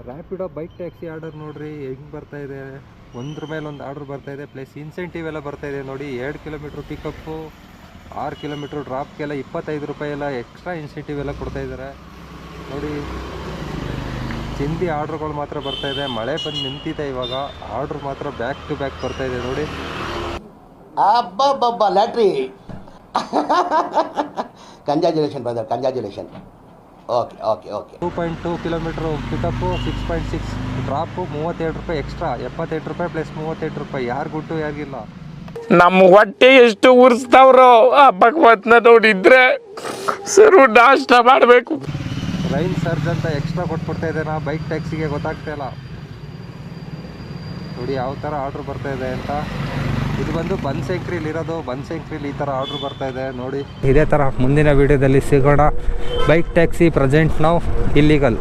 Rapido bike taxi order ನೋಡ್ರಿ ಹೆಂಗೆ ಬರ್ತಾ ಇದೆ, ಒಂದ್ರ ಮೇಲೆ ಒಂದು ಆರ್ಡರ್ ಬರ್ತಾ ಇದೆ, ಪ್ಲಸ್ ಇನ್ಸೆಂಟಿವ್ ಎಲ್ಲ ಬರ್ತಾ ಇದೆ ನೋಡಿ. 2 ಕಿಲೋಮೀಟ್ರ್ ಪಿಕಪ್ಪು, 6 ಕಿಲೋಮೀಟ್ರ್ ಡ್ರಾಪ್ಗೆಲ್ಲ 25 ರೂಪಾಯಿ ಎಲ್ಲ ಎಕ್ಸ್ಟ್ರಾ ಇನ್ಸೆಂಟಿವ್ ಎಲ್ಲ ಕೊಡ್ತಾ ಇದ್ದಾರೆ ನೋಡಿ. ಚಿಂದಿ ಆರ್ಡ್ರುಗಳು ಮಾತ್ರ ಬರ್ತಾ ಇದೆ. ಮಳೆ ಬಂದು ನಿಂತಿದೆ ಇವಾಗ, ಆರ್ಡ್ರ್ ಮಾತ್ರ ಬ್ಯಾಕ್ ಟು ಬ್ಯಾಕ್ ಬರ್ತಾ ಇದೆ ನೋಡಿ. ಅಬ್ಬಬ್ಬಬ್ಬ lottery. Congratulation brother, congratulation. Okay okay okay. 2.2 kilometre pickup, 6.6 drop, 37 ರೂಪಾಯಿ ಎಕ್ಸ್ಟ್ರಾ, 78 ರೂಪಾಯಿ ಪ್ಲಸ್ 38 ರೂಪಾಯಿ. ಯಾರು ಗುಟ್ಟು ಯಾರಿಗಿಲ್ಲ. ನಮ್ಮ ಹೊಟ್ಟೆ ಎಷ್ಟು ಉರಿಸ್ತಾವ್ರೋ ಆ ಭಗವತ್ನ ನೋಡಿದ್ರೆ ಸರು ನಾಷ್ಟ ಮಾಡಬೇಕು. ರೈನ್ ಸರ್ಜ್ ಅಂತ ಎಕ್ಸ್ಟ್ರಾ ಕೊಟ್ಬಿಡ್ತಾ ಇದೆ ನಾ ಬೈಕ್ ಟ್ಯಾಕ್ಸಿಗೆ, ಗೊತ್ತಾಗ್ತಾ ಇಲ್ಲ ನೋಡಿ ಯಾವ ಥರ ಆರ್ಡ್ರ್ ಬರ್ತಾ ಇದೆ ಅಂತ. ಇದು ಬಂದು ಬನಶಂಕರಿಲಿ ಇರೋದು, ಬನಶಂಕರಿಲಿ ಈ ಥರ ಆರ್ಡ್ರ್ ಬರ್ತಾ ಇದೆ ನೋಡಿ. ಇದೇ ಥರ ಮುಂದಿನ ವೀಡಿಯೋದಲ್ಲಿ ಸಿಗೋಣ. ಬೈಕ್ ಟ್ಯಾಕ್ಸಿ ಪ್ರೆಸೆಂಟ್ ನಾವು ಇಲ್ಲಿಗಲ್.